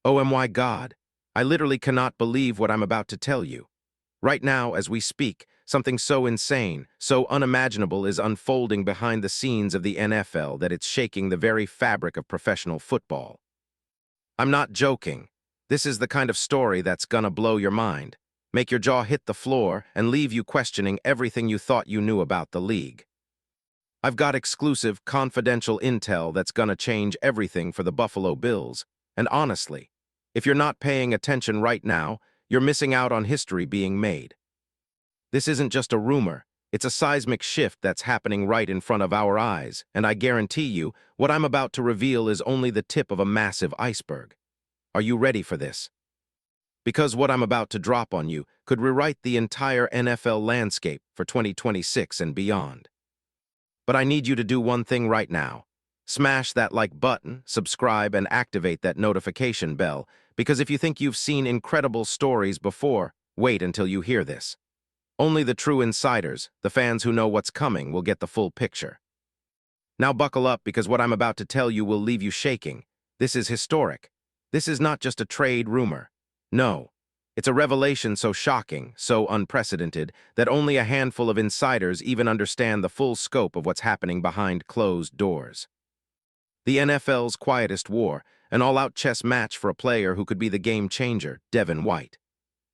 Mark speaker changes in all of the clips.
Speaker 1: Oh my God, I literally cannot believe what I'm about to tell you. Right now, as we speak, something so insane, so unimaginable is unfolding behind the scenes of the NFL that it's shaking the very fabric of professional football. I'm not joking. This is the kind of story that's gonna blow your mind, make your jaw hit the floor, and leave you questioning everything you thought you knew about the league. I've got exclusive, confidential intel that's gonna change everything for the Buffalo Bills, and honestly, if you're not paying attention right now, you're missing out on history being made. This isn't just a rumor, it's a seismic shift that's happening right in front of our eyes, and I guarantee you, what I'm about to reveal is only the tip of a massive iceberg. Are you ready for this? Because what I'm about to drop on you could rewrite the entire NFL landscape for 2026 and beyond. But I need you to do one thing right now. Smash that like button, subscribe, and activate that notification bell, because if you think you've seen incredible stories before, wait until you hear this. Only the true insiders, the fans who know what's coming, will get the full picture. Now buckle up, because what I'm about to tell you will leave you shaking. This is historic. This is not just a trade rumor. No. It's a revelation so shocking, so unprecedented, that only a handful of insiders even understand the full scope of what's happening behind closed doors. The NFL's quietest war, an all-out chess match for a player who could be the game changer, Devin White.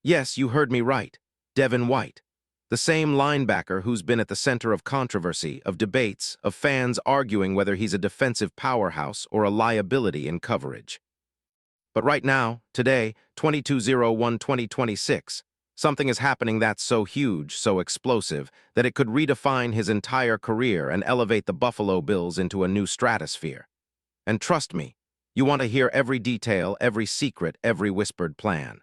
Speaker 1: Yes, you heard me right. Devin White. The same linebacker who's been at the center of controversy, of debates, of fans arguing whether he's a defensive powerhouse or a liability in coverage. But right now, today, 22/01/2026, something is happening that's so huge, so explosive, that it could redefine his entire career and elevate the Buffalo Bills into a new stratosphere. And trust me, you want to hear every detail, every secret, every whispered plan.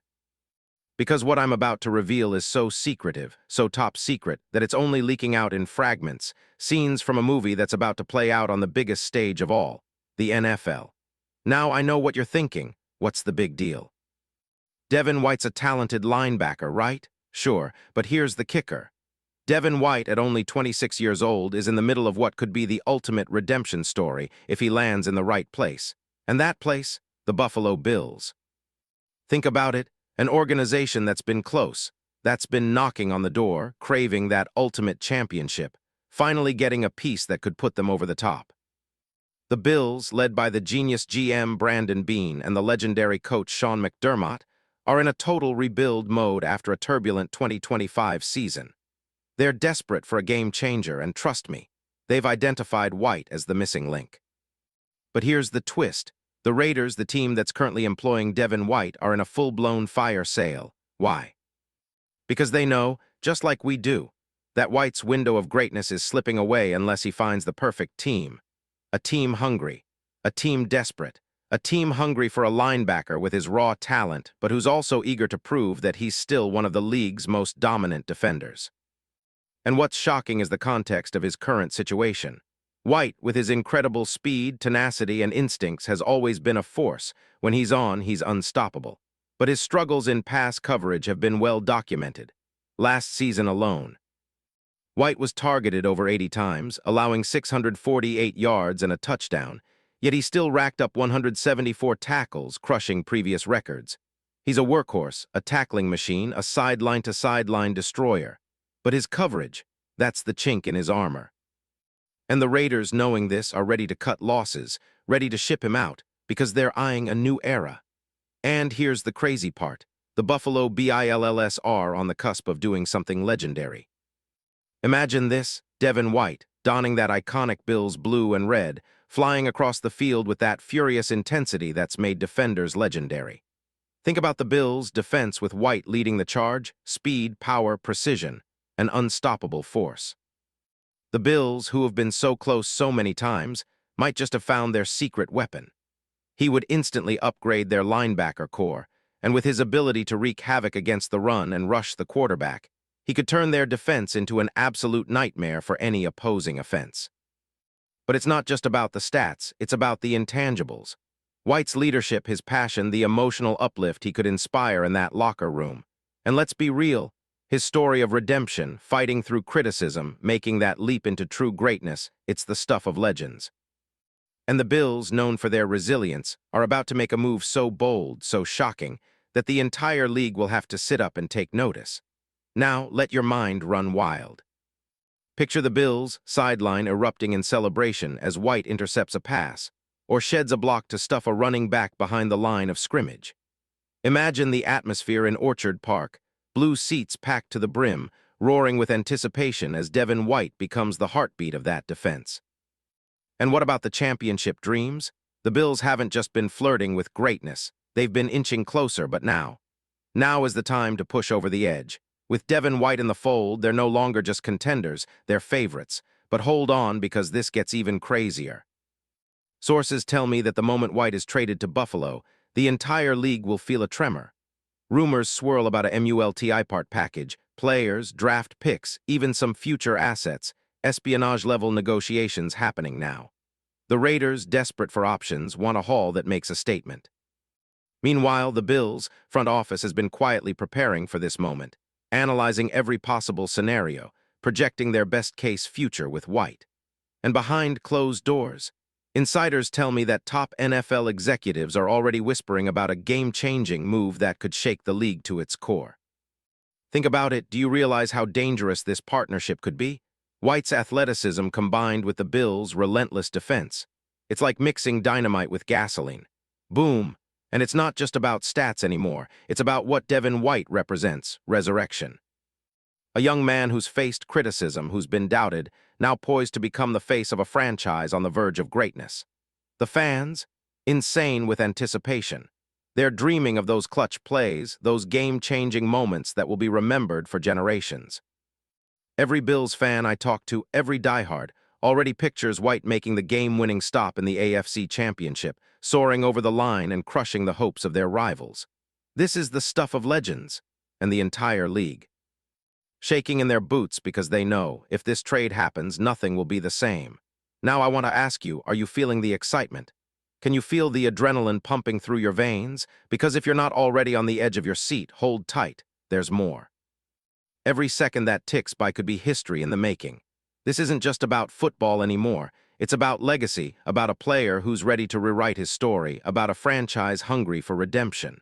Speaker 1: Because what I'm about to reveal is so secretive, so top secret, that it's only leaking out in fragments, scenes from a movie that's about to play out on the biggest stage of all, the NFL. Now I know what you're thinking. What's the big deal? Devin White's a talented linebacker, right? Sure, but here's the kicker. Devin White, at only 26 years old, is in the middle of what could be the ultimate redemption story if he lands in the right place. And that place? The Buffalo Bills. Think about it. An organization that's been close, that's been knocking on the door, craving that ultimate championship, finally getting a piece that could put them over the top. The Bills, led by the genius GM Brandon Beane and the legendary coach Sean McDermott, are in a total rebuild mode after a turbulent 2025 season. They're desperate for a game changer, and trust me, they've identified White as the missing link. But here's the twist. The Raiders, the team that's currently employing Devin White, are in a full-blown fire sale. Why? Because they know, just like we do, that White's window of greatness is slipping away unless he finds the perfect team. A team hungry, a team desperate, a team hungry for a linebacker with his raw talent, but who's also eager to prove that he's still one of the league's most dominant defenders. And what's shocking is the context of his current situation. White, with his incredible speed, tenacity, and instincts, has always been a force. When he's on, he's unstoppable. But his struggles in pass coverage have been well documented. Last season alone, White was targeted over 80 times, allowing 648 yards and a touchdown, yet he still racked up 174 tackles, crushing previous records. He's a workhorse, a tackling machine, a sideline-to-sideline destroyer. But his coverage, that's the chink in his armor. And the Raiders, knowing this, are ready to cut losses, ready to ship him out, because they're eyeing a new era. And here's the crazy part. The Buffalo Bills are on the cusp of doing something legendary. Imagine this, Devin White, donning that iconic Bills blue and red, flying across the field with that furious intensity that's made defenders legendary. Think about the Bills' defense with White leading the charge: speed, power, precision, an unstoppable force. The Bills, who have been so close so many times, might just have found their secret weapon. He would instantly upgrade their linebacker core, and with his ability to wreak havoc against the run and rush the quarterback, he could turn their defense into an absolute nightmare for any opposing offense. But it's not just about the stats, it's about the intangibles. White's leadership, his passion, the emotional uplift he could inspire in that locker room. And let's be real, his story of redemption, fighting through criticism, making that leap into true greatness, it's the stuff of legends. And the Bills, known for their resilience, are about to make a move so bold, so shocking, that the entire league will have to sit up and take notice. Now, let your mind run wild. Picture the Bills' sideline erupting in celebration as White intercepts a pass, or sheds a block to stuff a running back behind the line of scrimmage. Imagine the atmosphere in Orchard Park, blue seats packed to the brim, roaring with anticipation as Devin White becomes the heartbeat of that defense. And what about the championship dreams? The Bills haven't just been flirting with greatness. They've been inching closer, but now is the time to push over the edge. With Devin White in the fold, they're no longer just contenders, they're favorites. But hold on, because this gets even crazier. Sources tell me that the moment White is traded to Buffalo, the entire league will feel a tremor. Rumors swirl about a multi-part package, players, draft picks, even some future assets, espionage-level negotiations happening now. The Raiders, desperate for options, want a haul that makes a statement. Meanwhile, the Bills' front office has been quietly preparing for this moment, analyzing every possible scenario, projecting their best-case future with White. And behind closed doors, insiders tell me that top NFL executives are already whispering about a game-changing move that could shake the league to its core. Think about it. Do you realize how dangerous this partnership could be? White's athleticism combined with the Bills' relentless defense. It's like mixing dynamite with gasoline. Boom! And it's not just about stats anymore. It's about what Devin White represents, resurrection. A young man who's faced criticism, who's been doubted, now poised to become the face of a franchise on the verge of greatness. The fans, insane with anticipation. They're dreaming of those clutch plays, those game-changing moments that will be remembered for generations. Every Bills fan I talk to, every diehard, already pictures White making the game-winning stop in the AFC Championship, soaring over the line and crushing the hopes of their rivals. This is the stuff of legends, and the entire league shaking in their boots because they know, if this trade happens, nothing will be the same. Now I want to ask you, are you feeling the excitement? Can you feel the adrenaline pumping through your veins? Because if you're not already on the edge of your seat, hold tight, there's more. Every second that ticks by could be history in the making. This isn't just about football anymore. It's about legacy, about a player who's ready to rewrite his story, about a franchise hungry for redemption.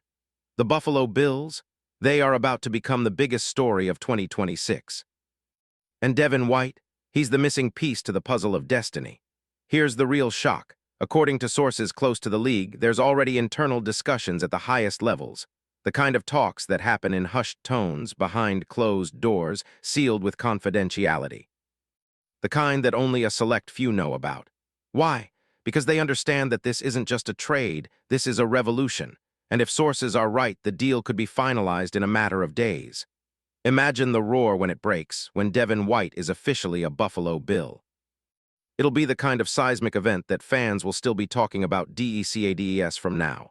Speaker 1: The Buffalo Bills? They are about to become the biggest story of 2026. And Devin White? He's the missing piece to the puzzle of destiny. Here's the real shock. According to sources close to the league, there's already internal discussions at the highest levels. The kind of talks that happen in hushed tones, behind closed doors, sealed with confidentiality. The kind that only a select few know about. Why? Because they understand that this isn't just a trade, this is a revolution. And if sources are right, the deal could be finalized in a matter of days. Imagine the roar when it breaks, when Devin White is officially a Buffalo Bill. It'll be the kind of seismic event that fans will still be talking about decades from now.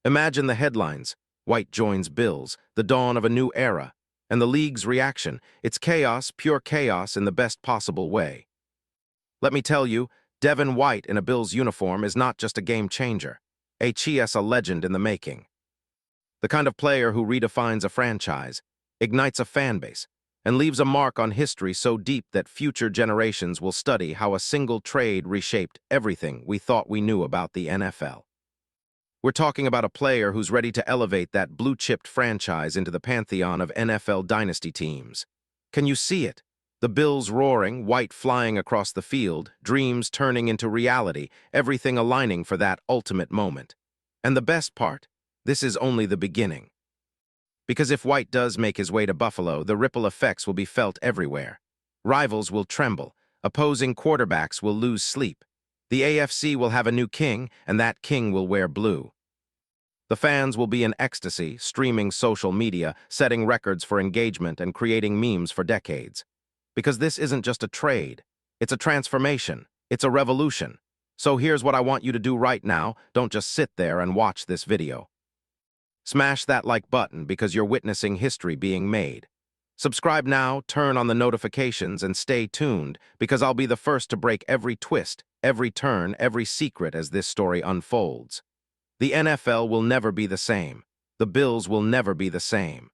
Speaker 1: Imagine the headlines: White joins Bills, the dawn of a new era, and the league's reaction. It's chaos, pure chaos in the best possible way. Let me tell you, Devin White in a Bills uniform is not just a game changer. A legend in the making. The kind of player who redefines a franchise, ignites a fan base, and leaves a mark on history so deep that future generations will study how a single trade reshaped everything we thought we knew about the NFL. We're talking about a player who's ready to elevate that blue-chipped franchise into the pantheon of NFL dynasty teams. Can you see it? The Bills roaring, White flying across the field, dreams turning into reality, everything aligning for that ultimate moment. And the best part, this is only the beginning. Because if White does make his way to Buffalo, the ripple effects will be felt everywhere. Rivals will tremble, opposing quarterbacks will lose sleep. The AFC will have a new king, and that king will wear blue. The fans will be in ecstasy, streaming social media, setting records for engagement and creating memes for decades. Because this isn't just a trade, it's a transformation, it's a revolution. So here's what I want you to do right now. Don't just sit there and watch this video. Smash that like button because you're witnessing history being made. Subscribe now, turn on the notifications, and stay tuned because I'll be the first to break every twist, every turn, every secret as this story unfolds. The NFL will never be the same. The Bills will never be the same.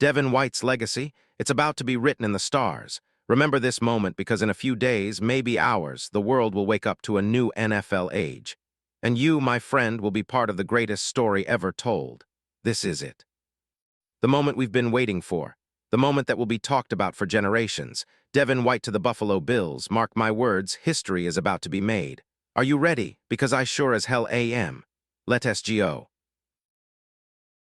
Speaker 1: Devin White's legacy, it's about to be written in the stars, Remember this moment because in a few days, maybe hours, the world will wake up to a new NFL age. And you, my friend, will be part of the greatest story ever told. This is it. The moment we've been waiting for. The moment that will be talked about for generations. Devin White to the Buffalo Bills. Mark my words, history is about to be made. Are you ready? Because I sure as hell am. Let us go.